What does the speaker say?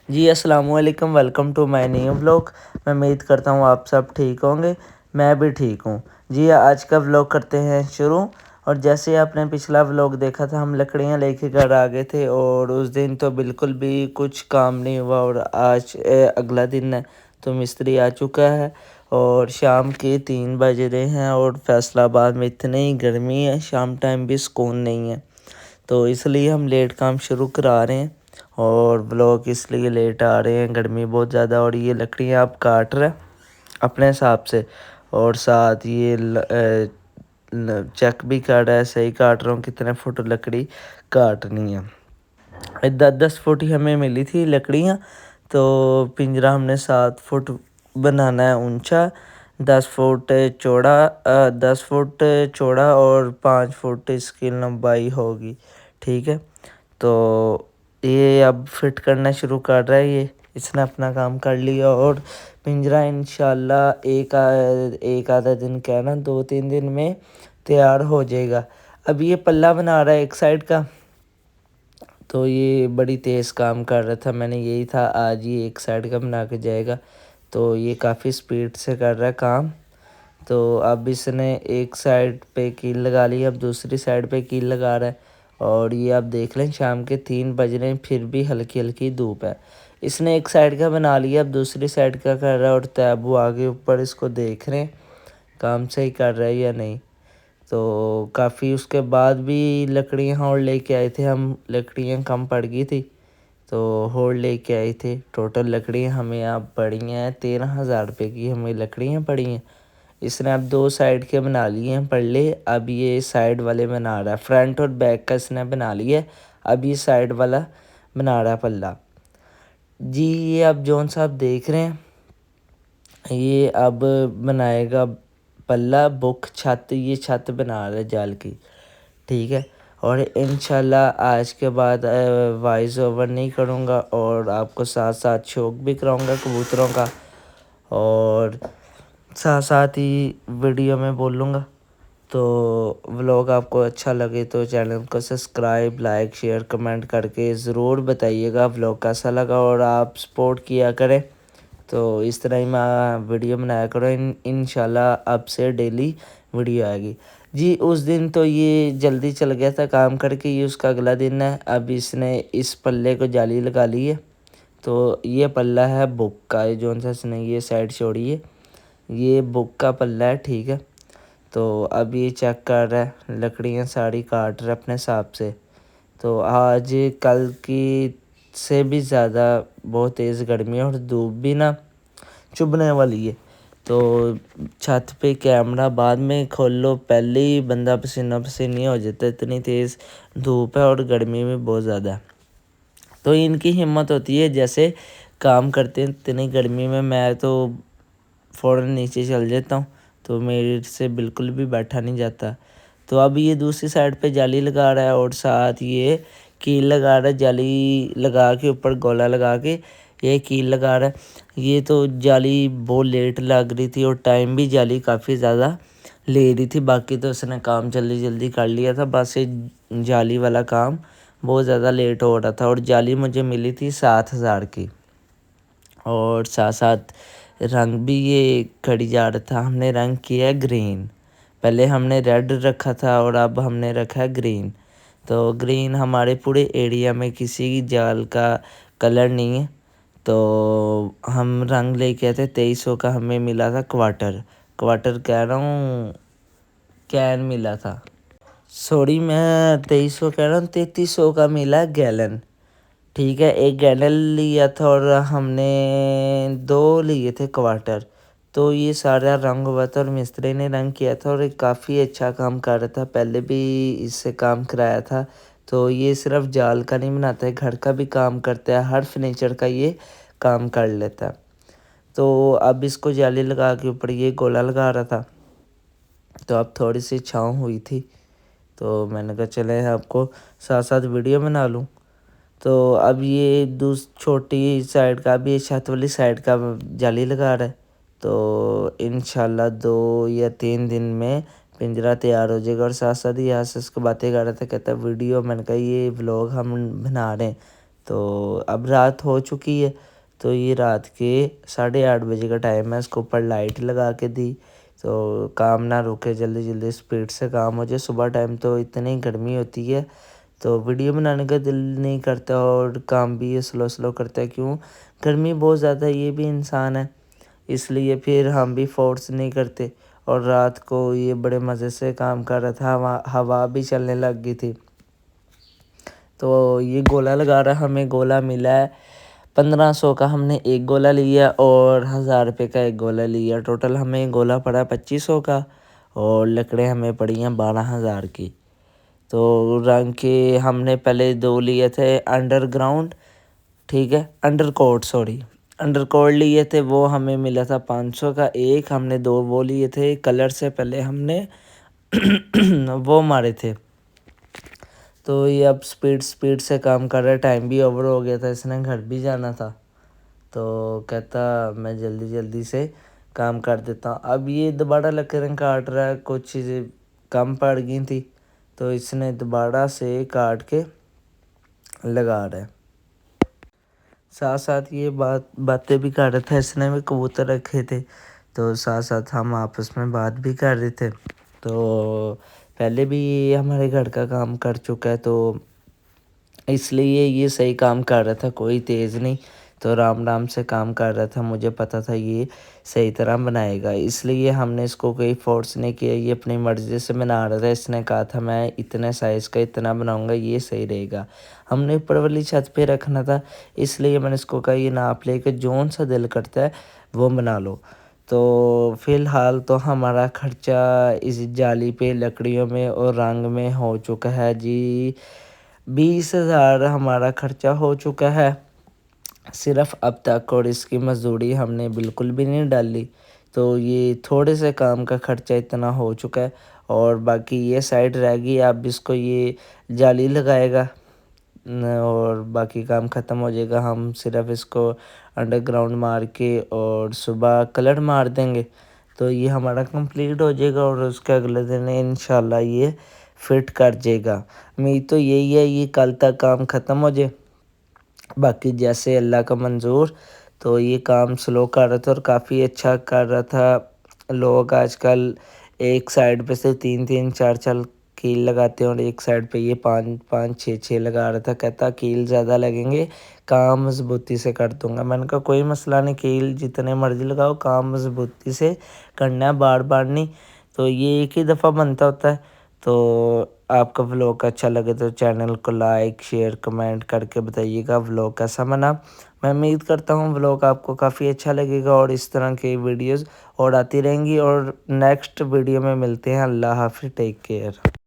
جی السلام علیکم، welcome to my new blog. میں امید کرتا ہوں آپ سب ٹھیک ہوں گے، میں بھی ٹھیک ہوں۔ جی آج کا بلاگ کرتے ہیں شروع۔ اور جیسے آپ نے پچھلا بلاگ دیکھا تھا، ہم لکڑیاں لے کے گھر آ گئے تھے اور اس دن تو بالکل بھی کچھ کام نہیں ہوا، اور آج اگلا دن ہے تو مستری آ چکا ہے اور شام کے 3 بج رہے ہیں، اور فیصل آباد میں اتنی گرمی ہے، شام ٹائم بھی سکون نہیں ہے، تو اس لیے ہم لیٹ کام شروع کرا رہے ہیں اور بلاگ اس لیے لیٹ آ رہے ہیں، گرمی بہت زیادہ۔ اور یہ لکڑیاں آپ کاٹ رہے اپنے حساب سے، اور ساتھ یہ چیک بھی کر رہا ہے، صحیح کاٹ رہا ہوں کتنے فٹ لکڑی کاٹنی ہے۔ 10 فٹ ہی ہمیں ملی تھی لکڑیاں، تو پنجرا ہم نے 7 فٹ بنانا ہے اونچا، 10 فٹ چوڑا، 10 فٹ چوڑا اور 5 فٹ اس کی لمبائی ہوگی، ٹھیک ہے۔ تو یہ اب فٹ کرنا شروع کر رہا ہے، اس نے اپنا کام کر لیا، اور پنجرا انشاءاللہ ایک آدھا دن کہنا 2-3 دن میں تیار ہو جائے گا۔ اب یہ پلہ بنا رہا ہے ایک سائڈ کا، تو یہ بڑی تیز کام کر رہا تھا، میں نے یہی تھا آج یہ ایک سائڈ کا بنا کے جائے گا، تو یہ کافی سپیڈ سے کر رہا ہے کام۔ تو اب اس نے ایک سائڈ پہ کیل لگا لی، اب دوسری سائڈ پہ کیل لگا رہا ہے، اور یہ آپ دیکھ لیں شام کے 3 بج رہے ہیں، پھر بھی ہلکی ہلکی دھوپ ہے۔ اس نے ایک سائڈ کا بنا لیا، اب دوسری سائڈ کا کر رہا ہے، اور تیبو آگے اوپر اس کو دیکھ رہے ہیں کام صحیح کر رہا ہے یا نہیں۔ تو کافی اس کے بعد بھی لکڑیاں اور لے کے آئے تھے ہم، لکڑیاں کم پڑ گئی تھی تو ہور لے کے آئے تھے۔ ٹوٹل لکڑیاں ہمیں اب پڑی ہیں 13,000 روپے کی، ہمیں لکڑیاں پڑی ہیں۔ اس نے اب 2 سائڈ کے بنا لیے ہیں پلے، اب یہ سائڈ والے بنا رہا ہے، فرنٹ اور بیک کا اس نے بنا لیا ہے، اب یہ سائڈ والا بنا رہا ہے پلہ۔ جی یہ اب جون صاحب دیکھ رہے ہیں، یہ اب بنائے گا پلہ بک چھت، یہ چھت بنا رہا ہے جال کی، ٹھیک ہے۔ اور انشاءاللہ آج کے بعد وائس اوور نہیں کروں گا، اور آپ کو ساتھ ساتھ شوق بھی کراؤں گا کبوتروں کا، اور ساتھ ساتھ ہی ویڈیو میں بولوں گا۔ تو ولاگ آپ کو اچھا لگے تو چینل کو سبسکرائب، لائک، شیئر، کمنٹ کر کے ضرور بتائیے گا ولاگ کیسا لگا، اور آپ سپورٹ کیا کریں، تو اس طرح ہی میں ویڈیو بنایا کروں، انشاءاللہ اب سے ڈیلی ویڈیو آئے گی۔ جی اس دن تو یہ جلدی چل گیا تھا کام کر کے، یہ اس کا اگلا دن ہے، اب اس نے اس پلے کو جالی لگا لی ہے، تو یہ پلہ ہے بک کا، جون سا اس نے یہ سائڈ چھوڑی ہے، یہ بک کا پلہ ہے، ٹھیک ہے۔ تو اب یہ چیک کر رہا ہے، لکڑیاں ساری کاٹ رہا ہے اپنے حساب سے۔ تو آج کل کی سے بھی زیادہ بہت تیز گرمی ہے، اور دھوپ بھی نا چبھنے والی ہے، تو چھت پہ کیمرہ بعد میں کھول لو، پہلے ہی بندہ پسینہ پسینی ہو جاتا ہے، اتنی تیز دھوپ ہے اور گرمی بھی بہت زیادہ ہے۔ تو ان کی ہمت ہوتی ہے، جیسے کام کرتے ہیں اتنی گرمی میں تو فوراً نیچے چل جاتا ہوں، تو میرے سے بالکل بھی بیٹھا نہیں جاتا۔ تو اب یہ دوسری سائڈ پہ جالی لگا رہا ہے، اور ساتھ یہ کیل لگا رہا ہے، جالی لگا کے اوپر گولا لگا کے یہ کیل لگا رہا ہے۔ یہ تو جالی بہت لیٹ لگ رہی تھی، اور ٹائم بھی جالی کافی زیادہ لے رہی تھی، باقی تو اس نے کام جلدی جلدی کر لیا تھا، بس یہ جالی والا کام بہت زیادہ لیٹ ہو رہا تھا۔ اور جالی مجھے ملی تھی 7,000 کی، اور ساتھ ساتھ رنگ بھی یہ کھڑی جا رہا تھا، ہم نے رنگ کیا ہے گرین، پہلے ہم نے ریڈ رکھا تھا اور اب ہم نے رکھا ہے گرین۔ تو گرین ہمارے پورے ایریا میں کسی جال کا کلر نہیں ہے، تو ہم رنگ لے کے آئے تھے 2300 کا، ہمیں ملا تھا کوارٹر کہہ رہا ہوں، کین ملا تھا، سوری میں 2300 کہہ رہا ہوں، 3300 کا ملا گیلن، ٹھیک ہے۔ ایک گیلن لیا تھا، اور ہم نے 2 لیے تھے کوارٹر، تو یہ سارا رنگ ہوا تھا، اور مستری نے رنگ کیا تھا، اور کافی اچھا کام کر رہا تھا، پہلے بھی اس سے کام کرایا تھا۔ تو یہ صرف جال کا نہیں بناتا ہے، گھر کا بھی کام کرتا ہے، ہر فرنیچر کا یہ کام کر لیتا ہے۔ تو اب اس کو جالی لگا کے اوپر یہ گولا لگا رہا تھا، تو اب تھوڑی سی چھاؤں ہوئی تھی، تو میں نے کہا چلے آپ کو ساتھ ساتھ ویڈیو بنا لوں۔ تو اب یہ چھوٹی سائڈ کا بھی چھت والی سائڈ کا جالی لگا رہا ہے، تو انشاءاللہ 2 یا 3 دن میں پنجرا تیار ہو جائے گا۔ اور ساتھ ساتھ یہاں سے اس کو باتیں کر رہا تھا، کہتا ہے ویڈیو، میں نے کہا یہ ولاگ ہم بنا رہے ہیں، تو اب رات ہو چکی ہے، تو یہ رات کے 8:30 بجے کا ٹائم ہے، اس کے اوپر لائٹ لگا کے دی تو کام نہ رکے، جلدی جلدی اسپیڈ سے کام ہو جائے۔ صبح ٹائم تو اتنی گرمی ہوتی ہے تو ویڈیو بنانے کا دل نہیں کرتا اور کام بھی یہ سلو کرتا ہے، کیوں گرمی بہت زیادہ ہے، یہ بھی انسان ہے، اس لیے پھر ہم بھی فورس نہیں کرتے۔ اور رات کو یہ بڑے مزے سے کام کر رہا تھا، ہوا بھی چلنے لگ گئی تھی، تو یہ گولا لگا رہا، ہمیں گولا ملا ہے 1500 کا، ہم نے ایک گولا لیا اور 1000 روپے کا ایک گولا لیا، ٹوٹل ہمیں گولا پڑا 2500 کا، اور لکڑیں ہمیں پڑی ہیں 12,000 کی۔ تو رنگ کے ہم نے پہلے 2 لیے تھے انڈر گراؤنڈ، ٹھیک ہے، انڈر کوڈ لیے تھے، وہ ہمیں ملا تھا 500 کا ایک، ہم نے 2 وہ لیے تھے کلر سے پہلے ہم نے وہ مارے تھے۔ تو یہ اب سپیڈ سے کام کر رہا ہے، ٹائم بھی اوور ہو گیا تھا، اس نے گھر بھی جانا تھا، تو کہتا میں جلدی سے کام کر دیتا ہوں۔ اب یہ دوبارہ لکڑیں کاٹ رہا ہے، کچھ چیزیں کم پڑ گئی تھی تو اس نے دوبارہ سے کاٹ کے لگا رہا ہے۔ ساتھ یہ باتیں بھی کر رہا تھا، اس نے بھی کبوتر رکھے تھے تو ساتھ ہم آپس میں بات بھی کر رہے تھے۔ تو پہلے بھی ہمارے گھر کا کام کر چکا ہے، تو اس لیے یہ صحیح کام کر رہا تھا، کوئی تیز نہیں، تو رام سے کام کر رہا تھا، مجھے پتا تھا یہ صحیح طرح بنائے گا، اس لیے ہم نے اس کو کوئی فورس نہیں کیا، یہ اپنی مرضی سے بنا رہا تھا۔ اس نے کہا تھا میں اتنے سائز کا اتنا بناؤں گا، یہ صحیح رہے گا، ہم نے اوپر والی چھت پہ رکھنا تھا، اس لیے میں نے اس کو کہا یہ ناپ لے کے جون سا دل کرتا ہے وہ بنا لو۔ تو فی الحال تو ہمارا خرچہ اس جالی پہ لکڑیوں میں اور رنگ میں ہو چکا ہے جی 20,000 ہمارا خرچہ ہو چکا ہے صرف اب تک، اور اس کی مزدوری ہم نے بالکل بھی نہیں ڈالی، تو یہ تھوڑے سے کام کا خرچہ اتنا ہو چکا ہے، اور باقی یہ سائڈ رہ گئی، اب اس کو یہ جالی لگائے گا اور باقی کام ختم ہو جائے گا، ہم صرف اس کو انڈر گراؤنڈ مار کے اور صبح کلر مار دیں گے تو یہ ہمارا کمپلیٹ ہو جائے گا، اور اس کے اگلے دن انشاءاللہ یہ فٹ کر جائے گا۔ امید تو یہی ہے یہ کل تک کام ختم ہو جائے، باقی جیسے اللہ کا منظور۔ تو یہ کام سلو کر رہا تھا اور کافی اچھا کر رہا تھا، لوگ آج کل ایک سائڈ پہ سے 3 4 کیل لگاتے ہیں، اور ایک سائڈ پہ یہ 5 6 لگا رہا تھا، کہتا کیل زیادہ لگیں گے، کام مضبوطی سے کر دوں گا۔ میں نے کہا کوئی مسئلہ نہیں، کیل جتنے مرضی لگاؤ، کام مضبوطی سے کرنا ہے، بار نہیں، تو یہ ایک ہی دفعہ بنتا ہوتا ہے۔ تو آپ کا ولاگ اچھا لگے تو چینل کو لائک شیئر کمنٹ کر کے بتائیے گا ولاگ کیسا بنا۔ میں امید کرتا ہوں ولاگ آپ کو کافی اچھا لگے گا، اور اس طرح کی ویڈیوز اور آتی رہیں گی، اور نیکسٹ ویڈیو میں ملتے ہیں۔ اللہ حافظ، ٹیک کیئر۔